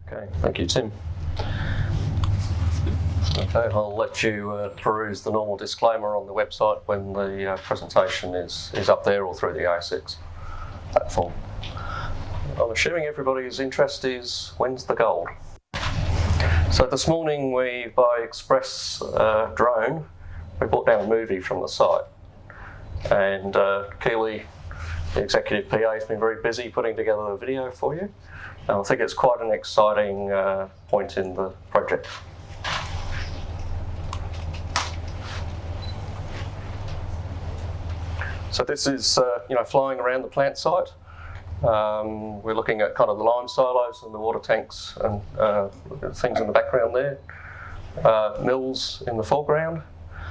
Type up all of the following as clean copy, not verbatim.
Okay, thank you, Tim. Okay, I'll let you peruse the normal disclaimer on the website when the presentation is up there or through the ASX platform. I'm assuming everybody's interest is when's the gold? So this morning we, by express drone, we brought down a movie from the site, and Keely, the executive PA, has been very busy putting together a video for you. And I think it's quite an exciting point in the project. So this is flying around the plant site. We're looking at kind of the lime silos and the water tanks and things in the background there. Mills in the foreground,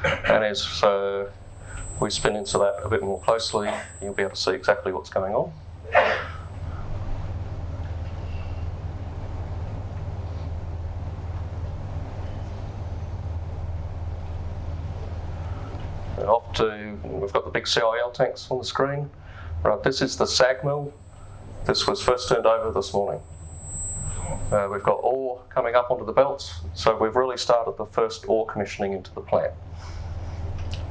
and as we spin into that a bit more closely, you'll be able to see exactly what's going on. We've got the big CIL tanks on the screen. Right, this is the SAG mill. This was first turned over this morning. We've got ore coming up onto the belts, so we've really started the first ore commissioning into the plant.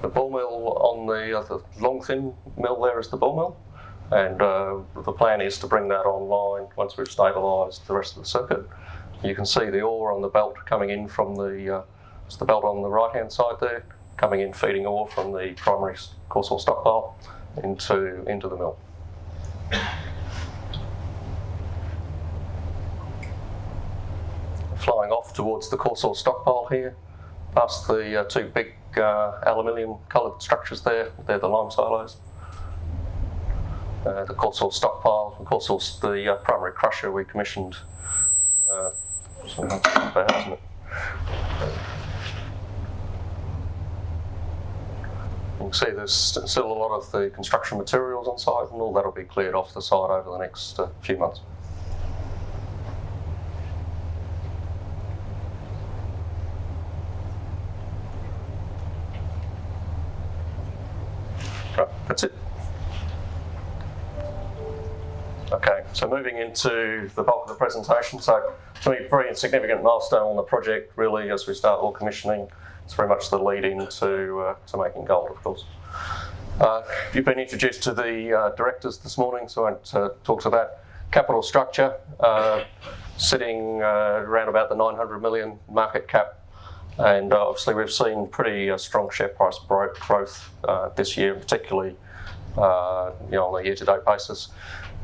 The ball mill on the long thin mill there is the ball mill, and the plan is to bring that online once we've stabilised the rest of the circuit. You can see the ore on the belt coming in from the belt on the right hand side there, coming in feeding ore from the primary coarse ore stockpile into the mill. Flying off towards the coarse ore stockpile here, past the two big aluminium coloured structures there, they're the lime silos. The coarse ore stockpile, of course, the primary crusher we commissioned some months ago, isn't it? You can see there's still a lot of the construction materials on site, and all that will be cleared off the site over the next few months. Right, that's it. Okay, so moving into the bulk of the presentation. So to me, a very significant milestone on the project, really, as we start ore commissioning. It's very much the lead in to making gold, of course. You've been introduced to the directors this morning, so I won't talk to that. Capital structure, sitting around about the 900 million market cap, and obviously we've seen pretty strong share price growth this year, particularly on a year-to-date basis.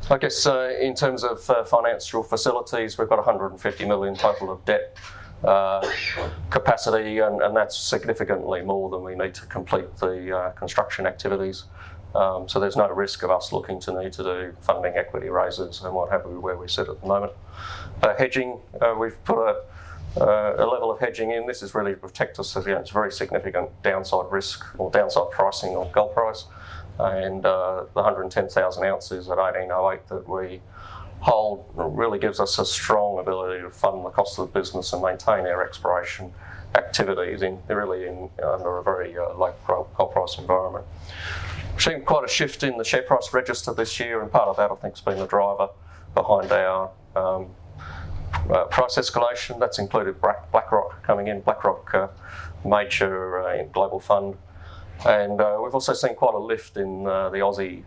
I guess in terms of financial facilities, we've got 150 million total of debt capacity, and that's significantly more than we need to complete the construction activities. So there's no risk of us looking to need to do funding equity raises and what have we where we sit at the moment. Hedging, we've put a level of hedging in. This is really to protect us. It's very significant downside risk or downside pricing on gold price, and the 110,000 ounces at 1808 that we hold really gives us a strong ability to fund the cost of the business and maintain our exploration activities under a very low gold price environment. We've seen quite a shift in the share price register this year, and part of that I think has been the driver behind our price escalation. That's included BlackRock coming in, BlackRock major global fund. And we've also seen quite a lift in the Aussie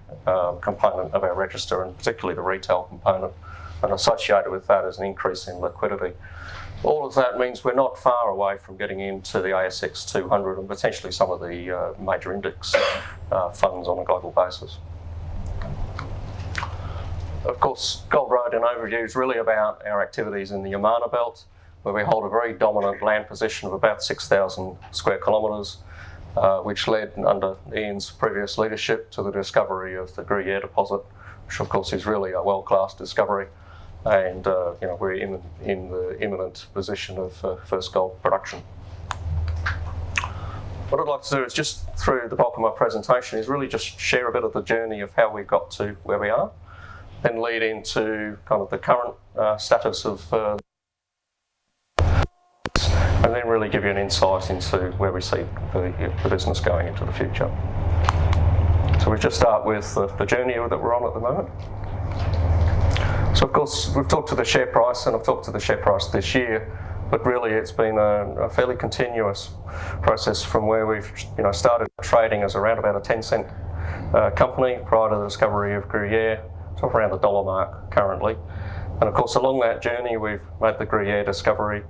component of our register, and particularly the retail component, and associated with that is an increase in liquidity. All of that means we're not far away from getting into the ASX 200 and potentially some of the major index funds on a global basis. Of course, Gold Road in overview is really about our activities in the Yamana belt, where we hold a very dominant land position of about 6,000 square kilometres, which led under Ian's previous leadership to the discovery of the Gruyere deposit, which of course is really a world-class discovery, and we're in the imminent position of first gold production. What I'd like to do is just through the bulk of my presentation is really just share a bit of the journey of how we got to where we are, then lead into kind of the current status of and then really give you an insight into where we see the business going into the future. So we just start with the journey that we're on at the moment. So So of course we've talked to the share price, and I've talked to the share price this year, but really it's been a fairly continuous process from where we've started trading as around about a 10-cent company prior to the discovery of Gruyere, so around the $1 mark currently. And of course along that journey we've made the Gruyere discovery,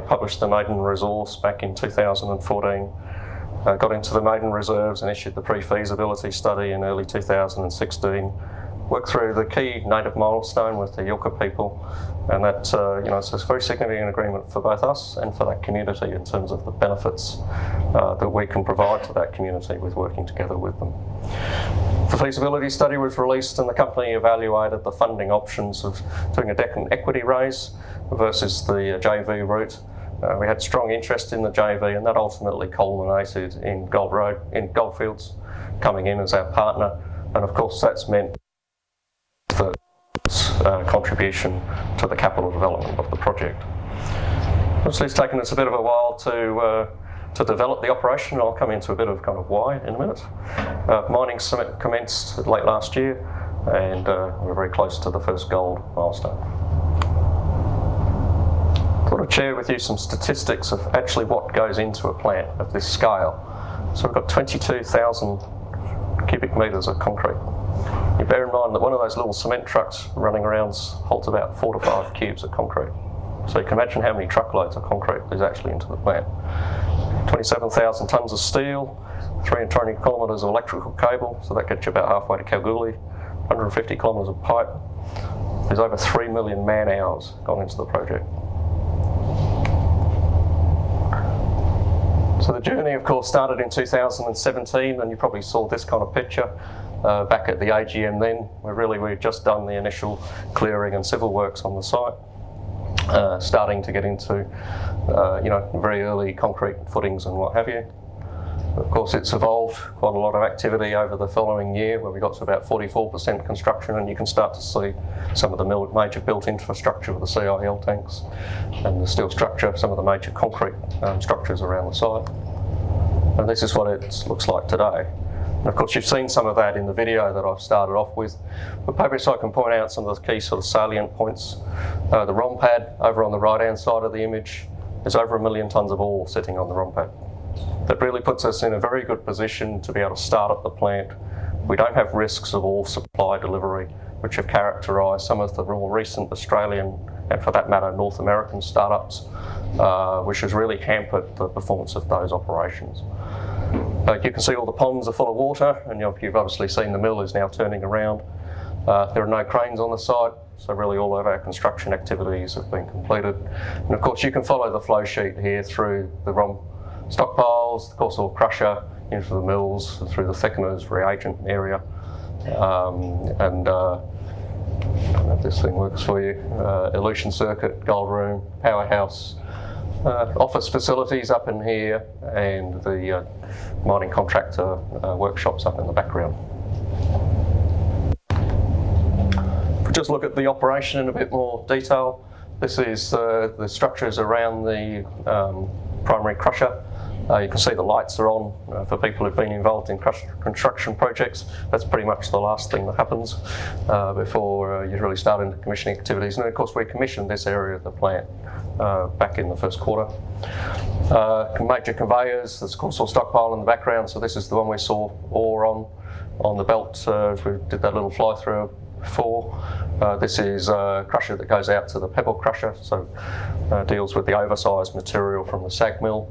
published the maiden resource back in 2014, got into the maiden reserves and issued the pre-feasibility study in early 2016, worked through the key native milestone with the Yilka people, and that it's a very significant agreement for both us and for that community in terms of the benefits that we can provide to that community with working together with them. The feasibility study was released and the company evaluated the funding options of doing a debt and equity raise versus the JV route. We had strong interest in the JV, and that ultimately culminated in Goldfields coming in as our partner, and of course that's meant the contribution to the capital development of the project. Obviously it's taken us a bit of a while to develop the operation. I'll come into a bit of kind of why in a minute. Mining commenced late last year, and we're very close to the first gold milestone. I thought I'd share with you some statistics of actually what goes into a plant of this scale. So we've got 22,000 cubic metres of concrete. You bear in mind that one of those little cement trucks running around holds about 4 to 5 cubes of concrete. So you can imagine how many truckloads of concrete is actually into the plant. 27,000 tonnes of steel, 320 kilometres of electrical cable, so that gets you about halfway to Kalgoorlie, 150 kilometres of pipe. There's over 3 million man hours gone into the project. So the journey, of course, started in 2017, and you probably saw this kind of picture back at the AGM then, where we'd just done the initial clearing and civil works on the site, starting to get into very early concrete footings and what have you. Of course, it's evolved quite a lot of activity over the following year, where we got to about 44% construction, and you can start to see some of the major built infrastructure with the CIL tanks and the steel structure, some of the major concrete structures around the site. And this is what it looks like today. And of course, you've seen some of that in the video that I've started off with, but perhaps I can point out some of the key sort of salient points. The ROM pad over on the right-hand side of the image, there's over 1 million tonnes of ore sitting on the ROM pad. That really puts us in a very good position to be able to start up the plant. We don't have risks of ore supply delivery, which have characterised some of the more recent Australian, and for that matter North American startups, which has really hampered the performance of those operations. You can see all the ponds are full of water, and you've obviously seen the mill is now turning around. There are no cranes on the site, so really all of our construction activities have been completed. And of course you can follow the flow sheet here through the ROM stockpiles, the coarse ore crusher, into the mills, through the thickeners, reagent area, and I don't know if this thing works for you, elution circuit, gold room, powerhouse, office facilities up in here, and the mining contractor workshops up in the background. If we just look at the operation in a bit more detail, this is the structures around the primary crusher. You can see the lights are on for people who've been involved in construction projects. That's pretty much the last thing that happens before you really start into commissioning activities. And of course we commissioned this area of the plant back in the first quarter. Major conveyors, there's coarse ore stockpile in the background, so this is the one we saw ore on the belt as we did that little fly through before. This is a crusher that goes out to the pebble crusher, so deals with the oversized material from the SAG mill.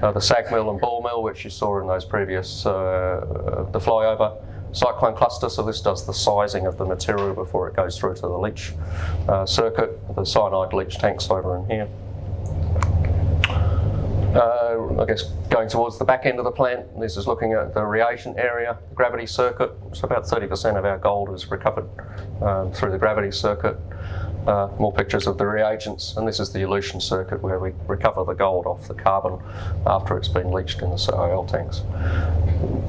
The SAG mill and ball mill, which you saw in those previous, the flyover cyclone cluster, so this does the sizing of the material before it goes through to the leach circuit. The cyanide leach tanks over in here. I guess going towards the back end of the plant, this is looking at the reagent area, the gravity circuit. So about 30% of our gold is recovered through the gravity circuit. More pictures of the reagents, and this is the elution circuit where we recover the gold off the carbon after it's been leached in the CIL tanks.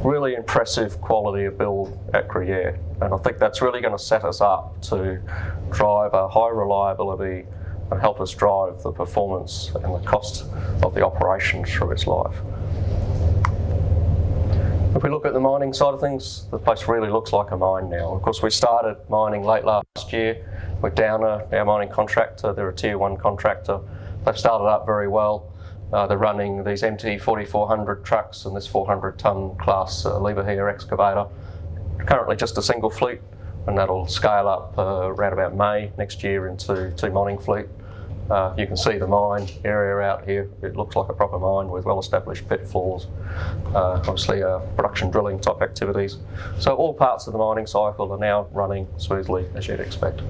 Really impressive quality of build at Gruyere, and I think that's really going to set us up to drive a high reliability and help us drive the performance and the cost of the operation through its life. If we look at the mining side of things, the place really looks like a mine now. Of course, we started mining late last year. with Downer, our mining contractor. They're a tier 1 contractor. They've started up very well. They're running these MT 4400 trucks and this 400-tonne class lever hair excavator. Currently just a single fleet, and that'll scale up around about May next year into 2 mining fleet. You can see the mine area out here. It looks like a proper mine with well-established pit floors, obviously production drilling type activities. So all parts of the mining cycle are now running smoothly as you'd expect.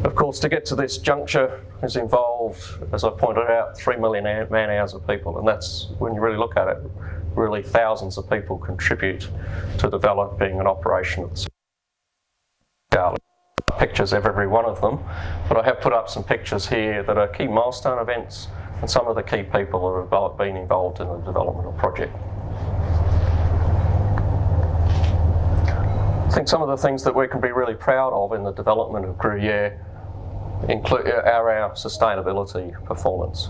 Of course, to get to this juncture has involved, as I pointed out, 3 million man-hours of people, and that's, when you really look at it, really thousands of people contribute to developing an operation of the scale. Pictures of every one of them, but I have put up some pictures here that are key milestone events and some of the key people that have been involved in the developmental project. I think some of the things that we can be really proud of in the development of Gruyere are our sustainability performance.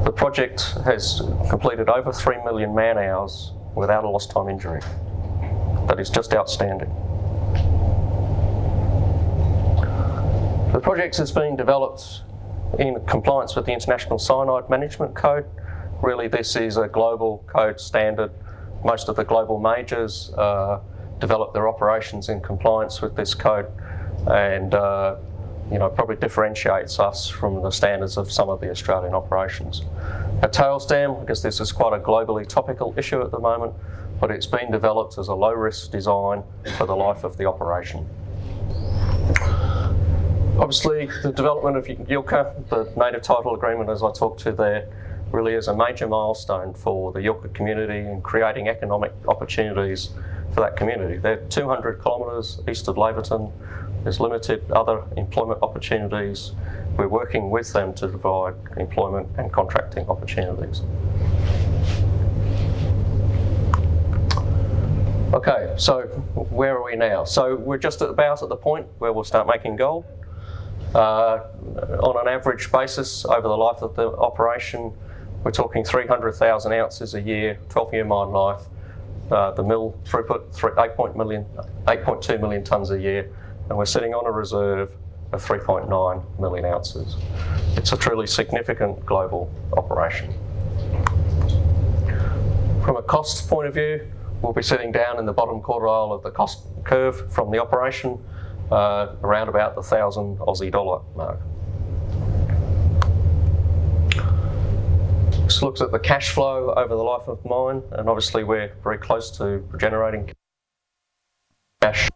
The project has completed over 3 million man-hours without a lost time injury. That is just outstanding. The project has been developed in compliance with the International Cyanide Management Code. Really, this is a global code standard. Most of the global majors develop their operations in compliance with this code, and probably differentiates us from the standards of some of the Australian operations. Our tails dam, I guess this is quite a globally topical issue at the moment, but it's been developed as a low-risk design for the life of the operation. Obviously, the development of Yilka, the native title agreement, as I talked to there, really is a major milestone for the Yilka community in creating economic opportunities for that community. They're 200 kilometres east of Laverton. There's limited other employment opportunities. We're working with them to provide employment and contracting opportunities. Okay, so where are we now? So we're just about at the point where we'll start making gold. On an average basis over the life of the operation, we're talking 300,000 ounces a year, 12-year mine life. The mill throughput 8.2 million tonnes a year, and we're sitting on a reserve of 3.9 million ounces. It's a truly significant global operation. From a cost point of view, we'll be sitting down in the bottom quartile of the cost curve from the operation, around about the 1,000 Aussie dollar mark. This looks at the cash flow over the life of mine, and obviously we're very close to generating cash.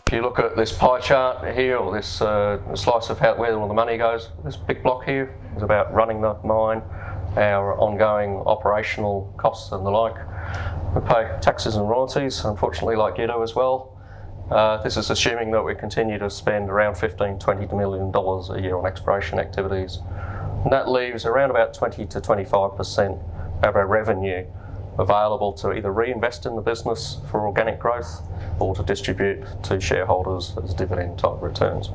If you look at this pie chart here, or this slice of where all the money goes, this big block here is about running the mine, our ongoing operational costs and the like. We pay taxes and royalties, unfortunately, like you do as well. This is assuming that we continue to spend around $15–20 million a year on exploration activities. And that leaves around about 20 to 25% of our revenue available to either reinvest in the business for organic growth or to distribute to shareholders as dividend type returns.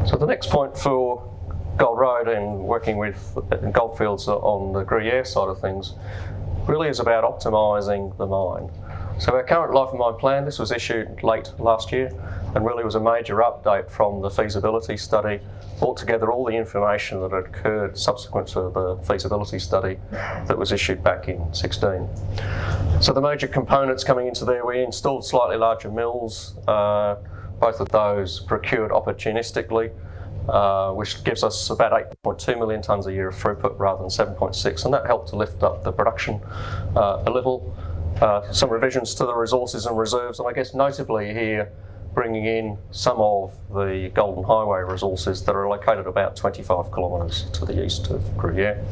So the next point for Gold Road and working with Goldfields on the Gruyere side of things really is about optimising the mine. So our current life of mine plan, this was issued late last year, and really was a major update from the feasibility study, brought together all the information that had occurred subsequent to the feasibility study that was issued back in 2016. So the major components coming into there, we installed slightly larger mills, both of those procured opportunistically, which gives us about 8.2 million tonnes a year of throughput rather than 7.6, and that helped to lift up the production a little. Some revisions to the resources and reserves, and I guess notably here, bringing in some of the Golden Highway resources that are located about 25 kilometres to the east of Gruyere.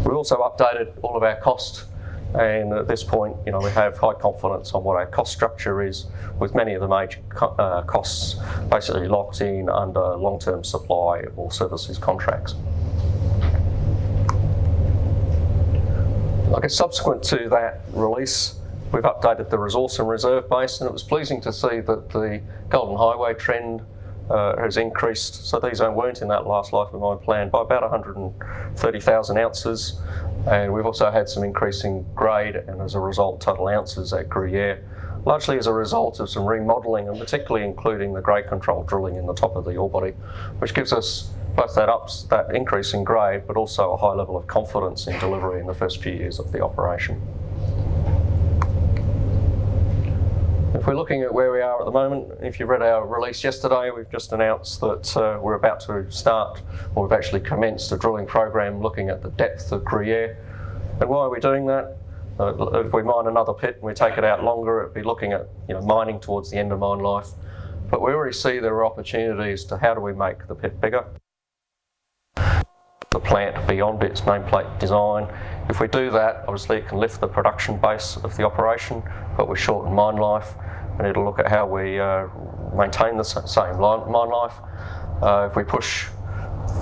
We also updated all of our costs, and at this point, we have high confidence on what our cost structure is, with many of the major costs basically locked in under long-term supply or services contracts. I guess subsequent to that release, we've updated the resource and reserve base, and it was pleasing to see that the Golden Highway trend has increased. So these weren't in that last life of mine plan by about 130,000 ounces. And we've also had some increasing grade, and as a result, total ounces at Gruyere, largely as a result of some remodelling, and particularly including the grade control drilling in the top of the ore body, which gives us both that increase in grade, but also a high level of confidence in delivery in the first few years of the operation. If we're looking at where we are at the moment, if you read our release yesterday, we've just announced that we're about to start, or we've actually commenced a drilling program looking at the depth of Gruyere. And why are we doing that? If we mine another pit and we take it out longer, it'd be looking at mining towards the end of mine life. But we already see there are opportunities to how do we make the pit bigger, the plant beyond its nameplate design. If we do that, obviously it can lift the production base of the operation, but we shorten mine life, and it'll look at how we maintain the same mine life. If we push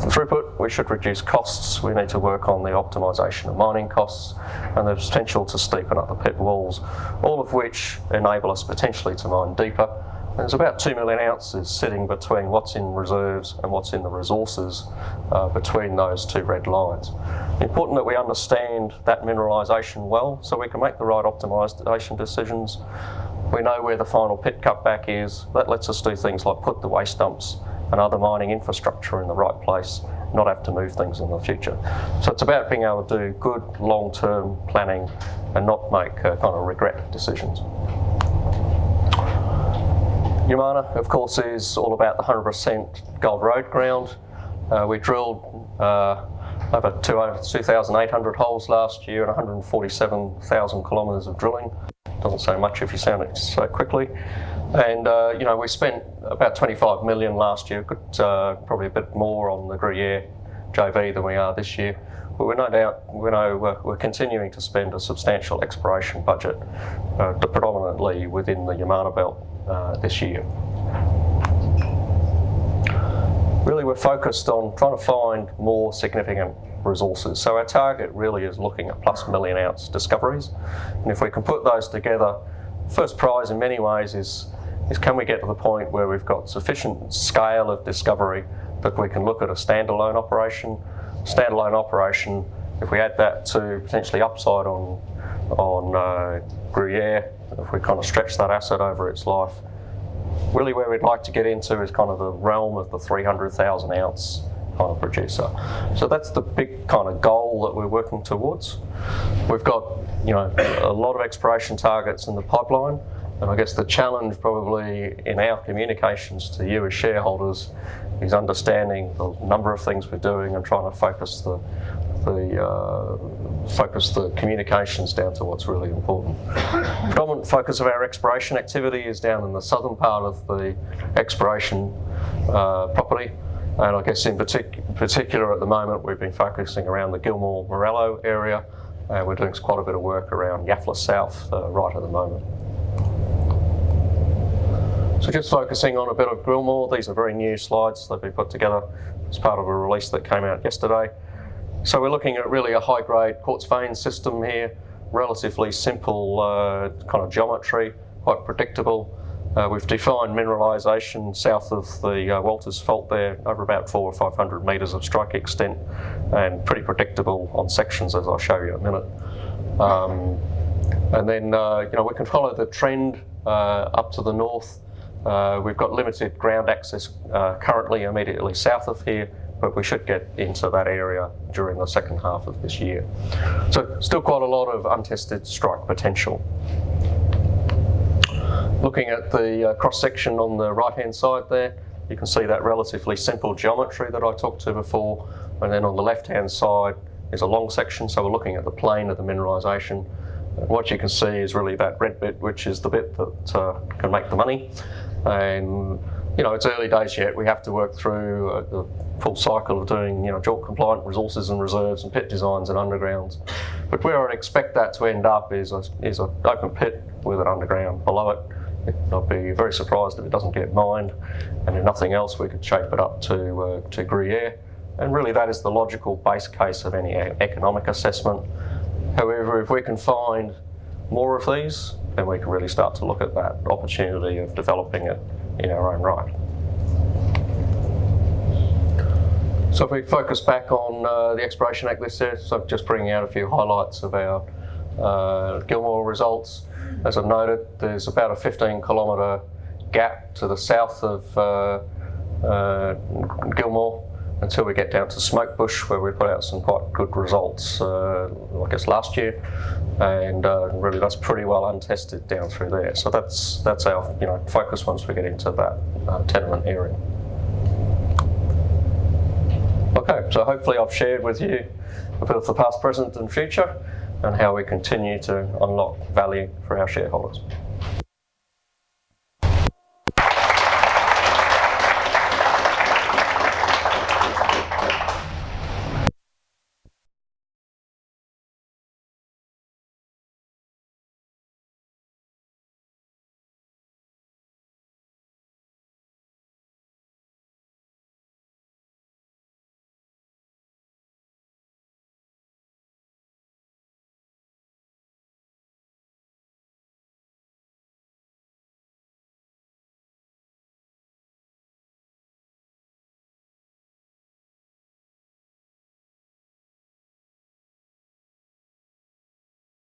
throughput, we should reduce costs. We need to work on the optimisation of mining costs and the potential to steepen up the pit walls, all of which enable us potentially to mine deeper. There's about 2 million ounces sitting between what's in reserves and what's in the resources, between those two red lines. Important that we understand that mineralisation well so we can make the right optimisation decisions. We know where the final pit cutback is. That lets us do things like put the waste dumps and other mining infrastructure in the right place, not have to move things in the future. So it's about being able to do good long-term planning and not make kind of regret decisions. Yamana, of course, is all about the 100% Gold Road ground. We drilled over 2,800 holes last year and 147,000 kilometres of drilling. Doesn't say much if you sound it so quickly. And we spent about 25 million last year, probably a bit more on the Gruyere JV than we are this year. But we're no doubt, we're continuing to spend a substantial exploration budget, predominantly within the Yamana belt this year. Really, we're focused on trying to find more significant resources. So our target really is looking at plus million ounce discoveries. And if we can put those together, first prize in many ways is can we get to the point where we've got sufficient scale of discovery that we can look at a standalone operation. Standalone operation, if we add that to potentially upside on Gruyere, if we kind of stretch that asset over its life, really where we'd like to get into is kind of the realm of the 300,000 ounce kind of producer. So that's the big kind of goal that we're working towards. We've got a lot of exploration targets in the pipeline, and I guess the challenge probably in our communications to you as shareholders is understanding the number of things we're doing and trying to focus the communications down to what's really important. The predominant focus of our exploration activity is down in the southern part of the exploration property, and I guess in particular at the moment we've been focusing around the Gilmore Morello area, and we're doing quite a bit of work around Yafla South right at the moment. So just focusing on a bit of Gilmore, these are very new slides that we put together as part of a release that came out yesterday. So we're looking at really a high-grade quartz vein system here, relatively simple kind of geometry, quite predictable. We've defined mineralisation south of the Walters Fault there, over about 400 or 500 metres of strike extent, and pretty predictable on sections, as I'll show you in a minute. And then we can follow the trend up to the north. We've got limited ground access currently immediately south of here, but we should get into that area during the second half of this year. So still quite a lot of untested strike potential. Looking at the cross-section on the right-hand side there, you can see that relatively simple geometry that I talked to before, and then on the left-hand side is a long section, so we're looking at the plane of the mineralisation. What you can see is really that red bit, which is the bit that can make the money. And it's early days yet. We have to work through the full cycle of doing JORC compliant resources and reserves and pit designs and undergrounds. But where I'd expect that to end up is an open pit with an underground below it. I'd be very surprised if it doesn't get mined, and if nothing else, we could shape it up to Gruyere. And really, that is the logical base case of any economic assessment. However, if we can find more of these, then we can really start to look at that opportunity of developing it in our own right. So if we focus back on the exploration act list there, so just bringing out a few highlights of our Gilmore results. As I've noted, there's about a 15-kilometre gap to the south of Gilmore until we get down to Smokebush, where we put out some quite good results, I guess last year, and really that's pretty well untested down through there. So that's our focus once we get into that tenement area. Okay, so hopefully I've shared with you a bit of the past, present and future and how we continue to unlock value for our shareholders.